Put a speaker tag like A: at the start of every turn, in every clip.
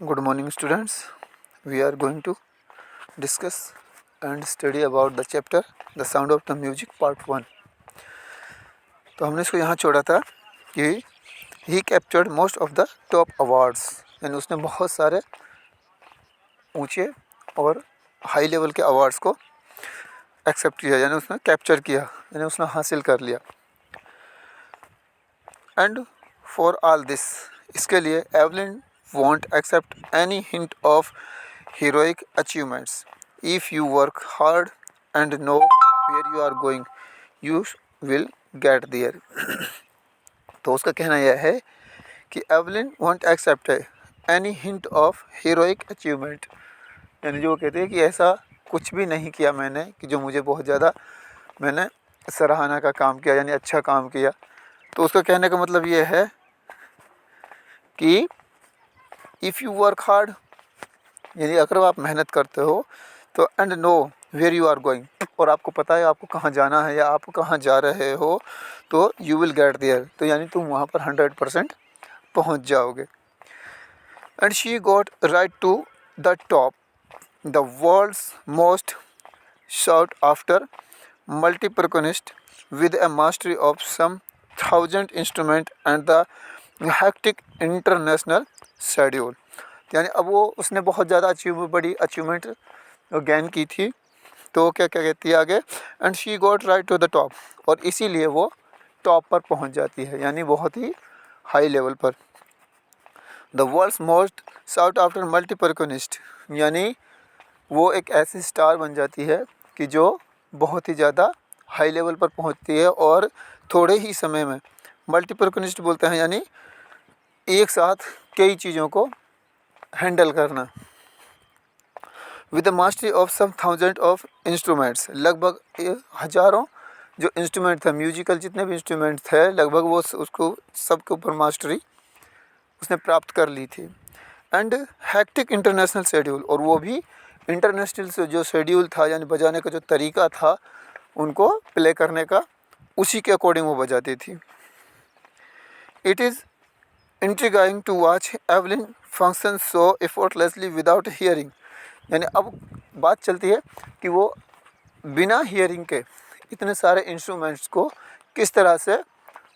A: Good morning, students. We are going to discuss and study about the chapter The Sound of the Music Part 1. तो हमने इसको यहाँ छोड़ा था कि ही captured most of the top awards, यानी उसने बहुत सारे ऊंचे और हाई लेवल के अवार्ड्स को एक्सेप्ट किया, यानी उसने कैप्चर किया, यानी उसने हासिल कर लिया. एंड फॉर ऑल दिस, इसके लिए Evelyn won't accept any hint of heroic achievements. If you work hard and know where you are going, you will get there. तो उसका कहना यह है कि Evelyn won't accept any hint of heroic achievement, यानी जो कहते हैं कि ऐसा कुछ भी नहीं किया मैंने कि जो मुझे बहुत ज़्यादा मैंने सराहना का काम किया, यानी अच्छा काम किया. तो उसका कहने का मतलब ये है कि इफ़ यू वर्क हार्ड, यानी अगर आप मेहनत करते हो तो end nowhere you are going, और आपको पता है आपको कहाँ जाना है या आप कहाँ जा रहे हो, तो यू विल गेट देयर, तो यानी तुम वहाँ पर 100% पहुँच जाओगे. And she got right to the top, the world's most sought after multi-percussionist with a mastery of some 1,000 instruments and the hectic international schedule. यानी अब वो उसने बहुत ज़्यादा बड़ी अचीवमेंट गेन की थी. तो क्या क्या कहती है आगे, and she got right to the top, और इसीलिए वो टॉप पर पहुंच जाती है, यानी बहुत ही हाई लेवल पर. The world's most sought after multipercussionist, यानी वो एक ऐसी स्टार बन जाती है कि जो बहुत ही ज़्यादा हाई लेवल पर पहुंचती है और थोड़े ही समय में. मल्टीपर्कनिस्ट बोलते हैं यानी एक साथ कई चीज़ों को हैंडल करना. With the mastery of some 1,000 of instruments, लगभग हज़ारों जो इंस्ट्रूमेंट थे, म्यूजिकल जितने भी इंस्ट्रूमेंट थे लगभग वो उसको सबके ऊपर मास्टरी उसने प्राप्त कर ली थी. एंड हैक्टिक इंटरनेशनल शेड्यूल, और वो भी इंटरनेशनल से जो शेड्यूल था, यानी बजाने का जो तरीका था उनको प्ले करने का, उसी के अकॉर्डिंग वो बजाती थी. It is intriguing to watch Evelyn function so effortlessly without hearing, यानी अब बात चलती है कि वो बिना हियरिंग के इतने सारे इंस्ट्रूमेंट्स को किस तरह से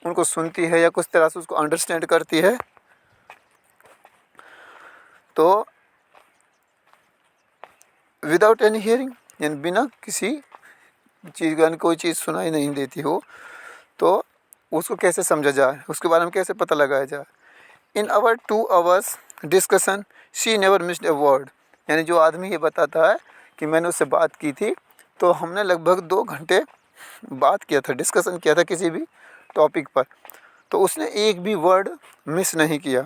A: उनको सुनती है या किस तरह से उसको अंडरस्टैंड करती है. तो विदाउट एनी हियरिंग, यानी बिना किसी चीज़ का कोई चीज़ सुनाई नहीं देती हो, तो उसको कैसे समझा जाए, उसके बारे में कैसे पता लगाया जाए. In our 2 hours discussion she never missed a word, यानी जो आदमी ये बताता है कि मैंने उससे बात की थी, तो हमने लगभग 2 घंटे बात किया था, डिस्कशन किया था किसी भी टॉपिक पर, तो उसने एक भी वर्ड मिस नहीं किया.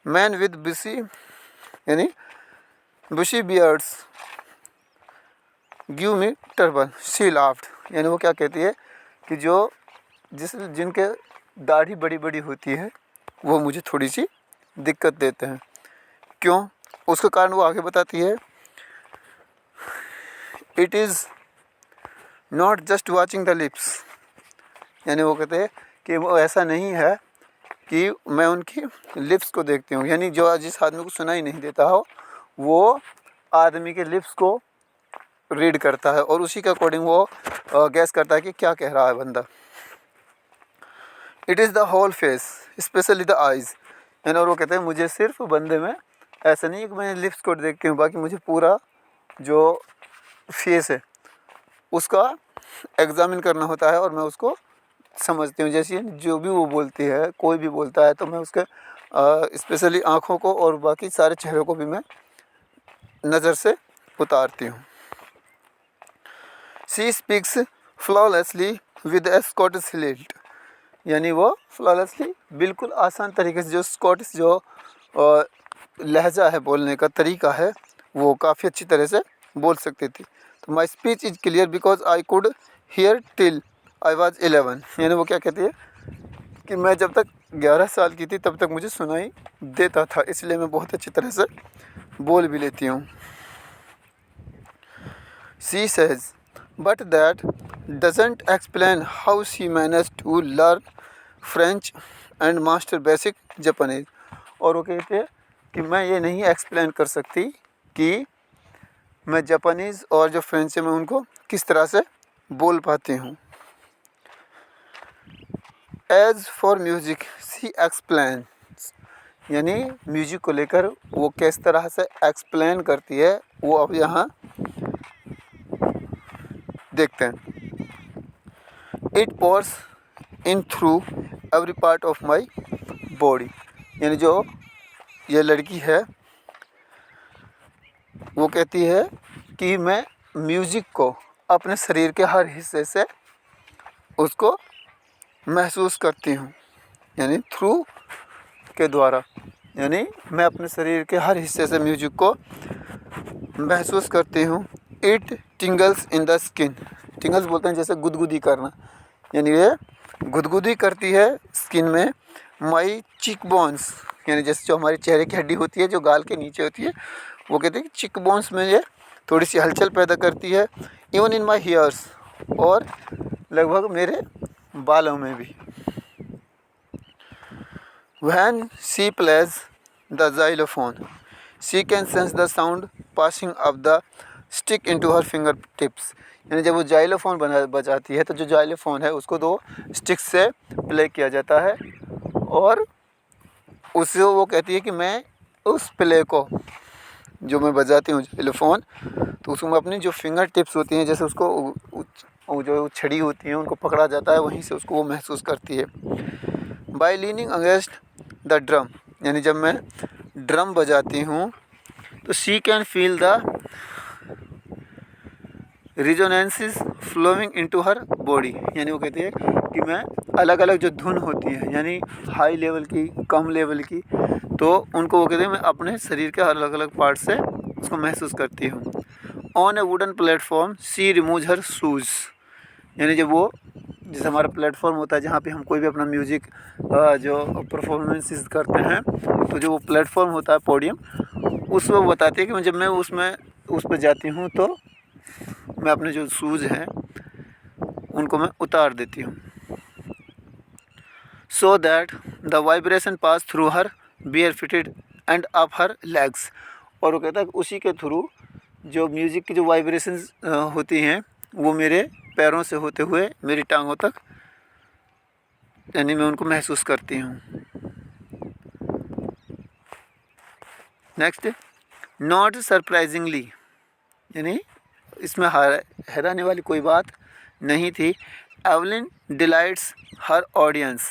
A: मैन विद बुशी, यानी bushy beards give me trouble she laughed, यानी वो क्या कहती है कि जिनके दाढ़ी बड़ी बड़ी होती है वो मुझे थोड़ी सी दिक्कत देते हैं. क्यों, उसका कारण वो आगे बताती है. It is not just watching the lips, यानी वो कहते हैं कि वो ऐसा नहीं है कि मैं उनकी लिप्स को देखती हूँ, यानी जो जिस आदमी को सुनाई नहीं देता हो वो आदमी के लिप्स को रीड करता है और उसी के अकॉर्डिंग वो गैस करता है कि क्या कह रहा है बंदा. It is the whole face specially the eyes, यानी और वो कहते हैं मुझे सिर्फ बंदे में ऐसा नहीं है कि मैं लिप्स को देखती हूँ, बाकी मुझे पूरा जो फेस है उसका एग्जामिन करना होता है और मैं उसको समझती हूँ. जैसे जो भी वो बोलती है, कोई भी बोलता है, तो मैं उसके स्पेशली आँखों को और बाकी सारे चेहरों को भी मैं नज़र से उतारती हूँ. She speaks flawlessly with A Scottish hilt, यानी वो फ्लॉलेसली बिल्कुल आसान तरीके से, जो स्कॉटिश जो लहजा है, बोलने का तरीका है, वो काफ़ी अच्छी तरह से बोल सकती थी. तो my speech is clear because I could hear till I was 11, यानी वो क्या कहती है कि मैं जब तक 11 साल की थी तब तक मुझे सुनाई देता था, इसलिए मैं बहुत अच्छी तरह से बोल भी लेती हूँ. She says but that doesn't explain how she manage to learn French and master basic Japanese, और वो कहते हैं कि मैं ये नहीं एक्सप्लेन कर सकती कि मैं जापानीज़ और जो फ्रेंच है मैं उनको किस तरह से बोल पाती हूँ। As for music she explain, यानी म्यूजिक को लेकर वो किस तरह से एक्सप्लेन करती है वो अब यहाँ देखते हैं। It pores in through every part of my body, यानी जो ये लड़की है वो कहती है कि मैं म्यूज़िक को अपने शरीर के हर हिस्से से उसको महसूस करती हूँ, यानी थ्रू के द्वारा, यानी मैं अपने शरीर के हर हिस्से से म्यूजिक को महसूस करती हूँ। इट टिंगल्स इन द स्किन, टिंगल्स बोलते हैं जैसे गुदगुदी करना, यानी ये गुदगुदी करती है स्किन में। माई चिक बोन्स, यानी जैसे जो हमारी चेहरे की हड्डी होती है जो गाल के नीचे होती है, वो कहते हैं कि चिक बोन्स में ये थोड़ी सी हलचल पैदा करती है। इवन इन माई हेयर्स, और लगभग मेरे बालों में भी। When she plays the xylophone, she can sense the sound passing up the stick into her fingertips. यानी जब वो जाइलोफोन बजाती है तो जो जाइलोफोन है उसको दो स्टिक से प्ले किया जाता है, और उससे वो कहती है कि मैं उस प्ले को जो मैं बजाती हूँ जाइलोफोन, तो उसमें अपनी जो फिंगर टिप्स होती हैं, जैसे उसको जो छड़ी होती हैं उनको पकड़ा जाता है, वहीं से उसको वो महसूस करती है। By leaning against the drum, यानी जब मैं ड्रम बजाती हूँ तो she can feel the resonances flowing into her body, यानी वो कहती है कि मैं अलग अलग जो धुन होती है, यानी हाई लेवल की, कम लेवल की, तो उनको वो कहते हैं मैं अपने शरीर के अलग अलग पार्ट से उसको महसूस करती हूँ। On A wooden platform she remove her shoes, यानी जब वो जैसे हमारा प्लेटफॉर्म होता है जहाँ पे हम कोई भी अपना म्यूज़िक जो परफॉर्मेंसेस करते हैं, तो जो वो प्लेटफॉर्म होता है पोडियम, उसमें वो बताती है कि जब मैं उस पर जाती हूँ तो मैं अपने जो शूज़ हैं उनको मैं उतार देती हूँ। So that the vibration pass through her bare feet and up her legs, और वो कहता है कि उसी के थ्रू जो म्यूज़िक की जो वाइब्रेशंस होती हैं वो मेरे पैरों से होते हुए मेरी टांगों तक, यानी मैं उनको महसूस करती हूँ। नेक्स्ट, नॉट सरप्राइजिंगली, यानी इसमें हैरानी वाली कोई बात नहीं थी। एवलिन डिलाइट्स हर ऑडियंस,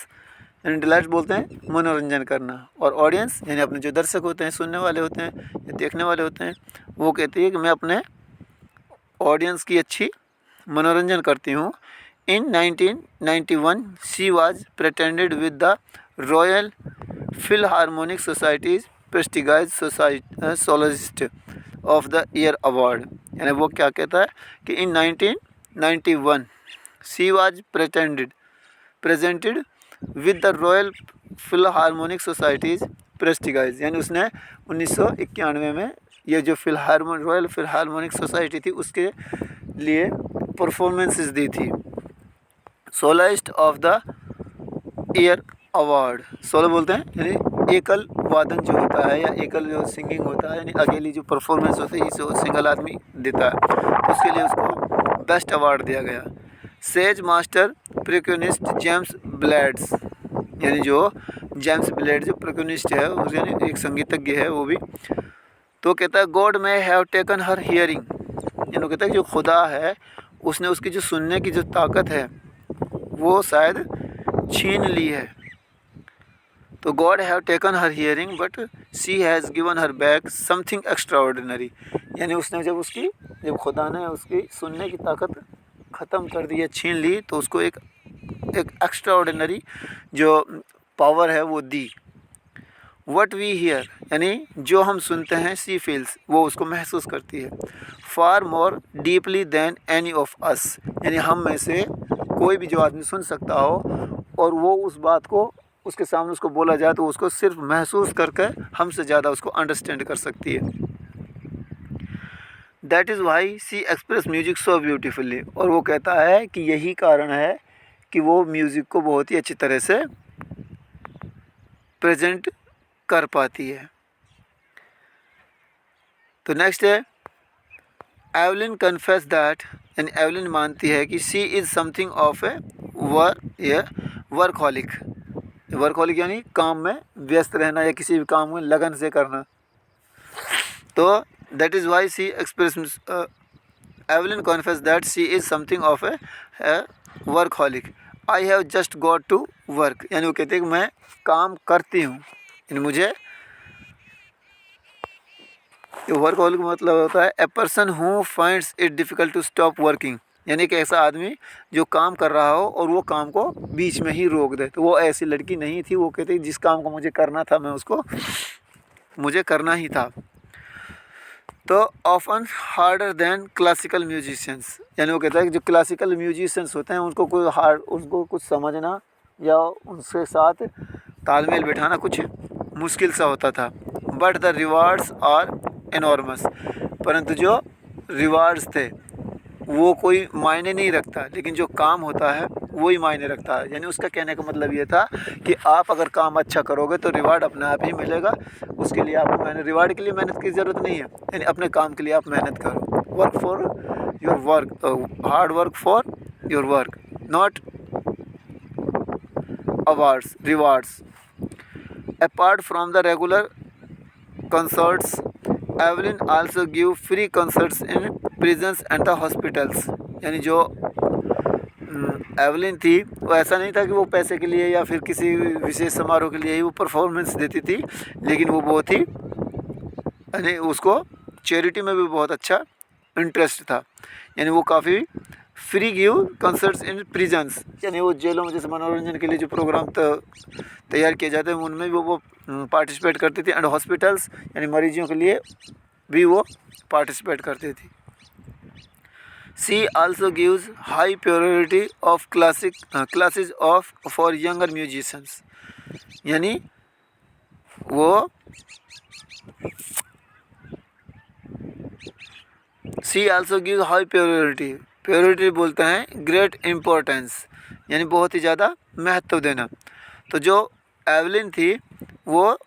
A: यानी डिलाइट्स बोलते हैं मनोरंजन करना, और ऑडियंस यानी अपने जो दर्शक होते हैं, सुनने वाले होते हैं या देखने वाले होते हैं, वो कहती है कि मैं अपने ऑडियंस की अच्छी मनोरंजन करती हूँ। In 1991 she was pretended with the Royal Philharmonic Society's prestigious soloist of the year award, यानी वो क्या कहता है कि in 1991 she was presented with the Royal Philharmonic Society's prestigious, यानी उसने 1991 में ये जो रॉयल फिलहार्मोनिक सोसाइटी थी उसके लिए परफॉर्मेंसेस दी थी। Soloist of the year award, solo बोलते हैं यानी एकल वादन जो होता है या एकल जो सिंगिंग होता है, यानी अकेली जो परफॉर्मेंस होती है इसे वो सिंगल आदमी देता है, तो उसके लिए उसको बेस्ट अवार्ड दिया गया। सेज मास्टर प्रिक्यूनिस्ट जेम्स ब्लेड्स, यानी जो जेम्स ब्लेड जो प्रिक्यूनिस्ट है यानी एक संगीतज्ञ है वो भी, तो कहता है God may have taken her hearing, यानी कहता है जो खुदा है उसने उसकी जो सुनने की जो ताकत है वो शायद छीन ली है। तो God have taken her hearing but she has given her back something extraordinary, यानी उसने जब खुदा ने उसकी सुनने की ताकत ख़त्म कर दी है, छीन ली, तो उसको एक एक्स्ट्राऑर्डिनरी जो पावर है वो दी। वट वी हियर, यानी जो हम सुनते हैं, सी फील्स, वो उसको महसूस करती है। Far more deeply than any of us, यानी हम में से कोई भी जो आदमी सुन सकता हो और वो उस बात को उसके सामने उसको बोला जाए तो उसको सिर्फ महसूस करके हमसे ज़्यादा उसको अंडरस्टैंड कर सकती है। That is why she express music so beautifully, और वो कहता है कि यही कारण है कि वो म्यूज़िक को बहुत ही अच्छी तरह से प्रेजेंट कर पाती है। तो नेक्स्ट है एवलिन कन्फेस दैट, यानी एवलिन मानती है कि she is something of a workaholic. Workaholic यानी काम में व्यस्त रहना या किसी भी काम में लगन से करना। तो that is why she express Evelyn confess that she is something of a workaholic. I have just got to work, यानी वो कहते हैं कि मैं काम करती हूँ, यानी मुझे वर्कहॉलिक मतलब होता है a person who finds it difficult to stop working, यानी कि ऐसा आदमी जो काम कर रहा हो और वो काम को बीच में ही रोक दे। तो वो ऐसी लड़की नहीं थी, वो कहते जिस काम को मुझे करना था मैं उसको मुझे करना ही था। तो often harder than classical musicians, यानी वो कहता है कि जो क्लासिकल म्यूजिशियंस होते हैं उनको कुछ समझना या उनके साथ तालमेल बिठाना कुछ मुश्किल सा होता था। But the rewards are enormous, परंतु जो रिवार्ड्स थे वो कोई मायने नहीं रखता, लेकिन जो काम होता है वही मायने रखता है। यानी उसका कहने का मतलब ये था कि आप अगर काम अच्छा करोगे तो रिवार्ड अपने आप ही मिलेगा, उसके लिए आपको रिवार्ड के लिए मेहनत की ज़रूरत नहीं है, यानी अपने काम के लिए आप मेहनत करो। Work for your work, hard work for your work, not awards rewards. Apart from the regular concerts, Evelyn also give free concerts in prisons and the hospitals। यानी जो एवलिन थी वो ऐसा नहीं था कि वो पैसे के लिए या फिर किसी विशेष समारोह के लिए ही वो परफॉर्मेंस देती थी, लेकिन वो बहुत ही यानी उसको चैरिटी में भी बहुत अच्छा इंटरेस्ट था। यानी वो काफ़ी फ्री गिव कंसर्ट्स इन प्रिजन्स, यानी वो जेलों में जैसे मनोरंजन के लिए जो प्रोग्राम तैयार किए जाते हैं उनमें भी वो पार्टिसिपेट करती थी। एंड हॉस्पिटल्स यानी मरीजों के लिए भी वो पार्टिसिपेट करती थी। She also gives high priority of classes of for younger musicians, यानी वो she also give high priority बोलते हैं ग्रेट इम्पोर्टेंस, यानी बहुत ही ज़्यादा महत्व देना। तो जो एवलिन थी वो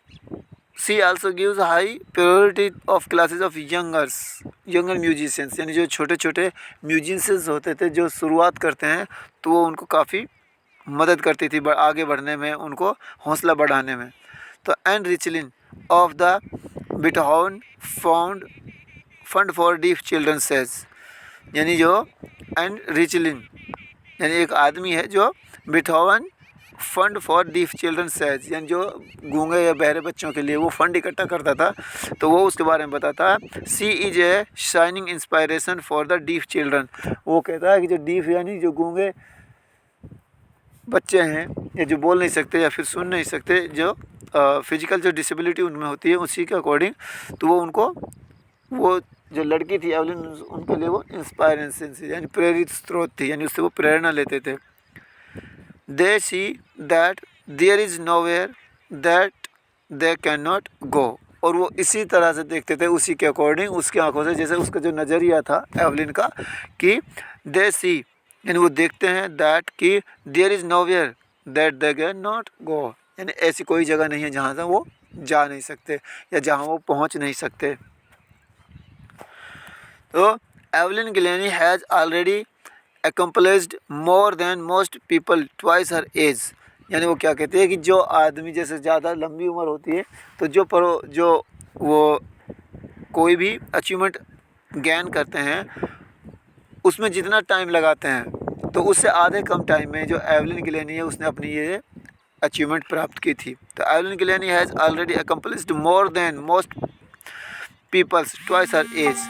A: she also gives high priority of classes of younger musicians, यानी जो छोटे छोटे म्यूजिशियंस होते थे जो शुरुआत करते हैं तो वो उनको काफ़ी मदद करती थी आगे बढ़ने में, उनको हौसला बढ़ाने में। तो Ann Richlin of the Beethoven Fund for Deaf Children says, यानी जो एंड रिचलिन यानी एक आदमी है जो Beethoven Fund for Deaf Children says, यानी जो गूंगे या बहरे बच्चों के लिए वो फंड इकट्ठा करता था। तो वो उसके बारे में बताता है she is a shining inspiration for the deaf children. वो कहता है कि जो डीफ यानी जो गूंगे बच्चे हैं या जो बोल नहीं सकते या फिर सुन नहीं सकते, जो फिजिकल जो डिसेबिलिटी उनमें होती है उसी के अकॉर्डिंग, तो वो जो लड़की थी एवलिन उनके लिए वो इंस्पायरेशन यानी प्रेरित स्रोत थी, यानी उससे वो प्रेरणा लेते थे। They see that there is nowhere that they can not go, और वो इसी तरह से देखते थे उसी के अकॉर्डिंग, उसकी आंखों से, जैसे उसका जो नज़रिया था एवलिन का कि दे सी यानी वो देखते हैं दैट कि there is nowhere that they can not go, यानी ऐसी कोई जगह नहीं है जहाँ से वो जा नहीं सकते या जहाँ वो पहुँच नहीं सकते। तो Evelyn Glennie has already accomplished more than most people twice her age, यानी वो क्या कहते हैं कि जो आदमी जैसे ज़्यादा लंबी उम्र होती है तो जो वो कोई भी अचीवमेंट गेन करते हैं उसमें जितना टाइम लगाते हैं तो उससे आधे कम टाइम में जो एवलिन गिलानी है उसने अपनी ये अचीवमेंट प्राप्त की थी। तो Evelyn Glennie has already accomplished more than most people's twice her age।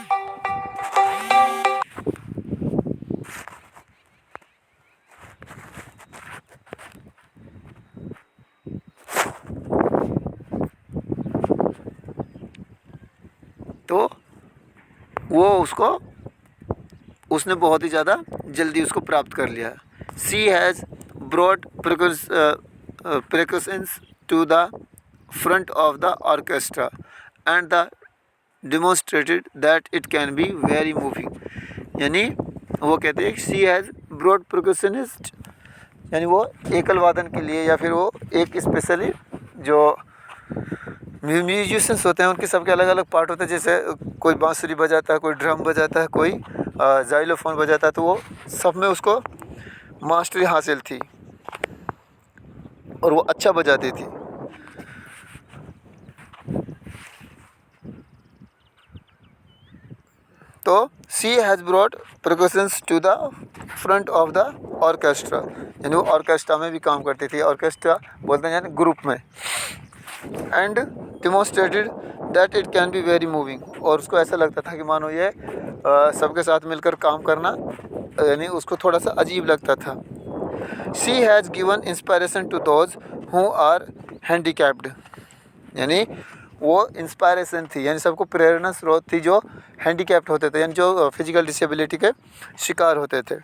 A: तो वो उसने बहुत ही ज़्यादा जल्दी उसको प्राप्त कर लिया। She has brought precautions to the front of the orchestra and the demonstrated that it can be very moving, यानी वो कहते हैं सी हैज़ ब्रॉट प्रिकॉशनिस्ट, यानी वो एकल वादन के लिए या फिर वो एक स्पेशली जो म्यूजिशियंस होते हैं, उनके सबके अलग अलग पार्ट होते हैं, जैसे कोई बांसुरी बजाता है, कोई ड्रम बजाता है, कोई जाइलोफोन बजाता है, तो वो सब में उसको मास्टरी हासिल थी और वो अच्छा बजाती थी। तो she has brought percussions to the front of the orchestra, यानी वो ऑर्केस्ट्रा में भी काम करती थी। ऑर्केस्ट्रा बोलते हैं यानी ग्रुप में। And demonstrated that it can be very moving, और उसको ऐसा लगता था कि मानो ये सबके साथ मिलकर काम करना यानी उसको थोड़ा सा अजीब लगता था। She has given inspiration to those who are handicapped, यानी वो इंस्पायरेशन थी, यानी सबको प्रेरणा स्रोत थी जो हैंडीकैप्ड होते थे, यानी जो फिजिकल डिसेबिलिटी के शिकार होते थे।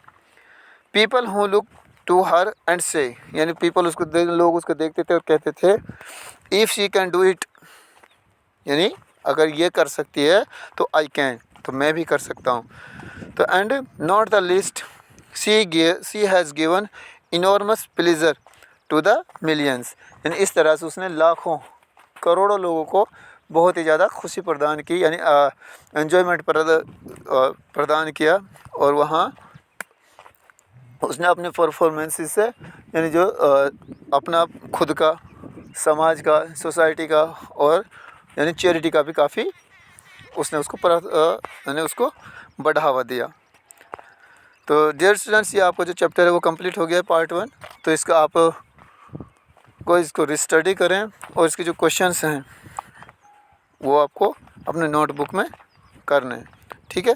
A: People who look to her and से, यानी पीपल लोग उसको देखते थे और कहते थे if she can do it, यानी अगर ये कर सकती है तो आई कैन, तो मैं भी कर सकता हूँ। तो and not the least she has given enormous pleasure to the millions, यानी इस तरह से उसने लाखों करोड़ों लोगों को बहुत ही ज़्यादा खुशी प्रदान की, यानी एन्जॉयमेंट प्रदान किया। और वहाँ उसने अपने परफॉर्मेंसेस से यानी जो अपना खुद का, समाज का, सोसाइटी का और यानी चैरिटी का भी काफ़ी उसने उसको यानी उसको बढ़ावा दिया। तो डियर स्टूडेंट्स, ये आपका जो चैप्टर है वो कंप्लीट हो गया है पार्ट 1। तो इसका आप को इसको रिस्टडी करें और इसके जो क्वेश्चंस हैं वो आपको अपने नोटबुक में करने हैं, ठीक है।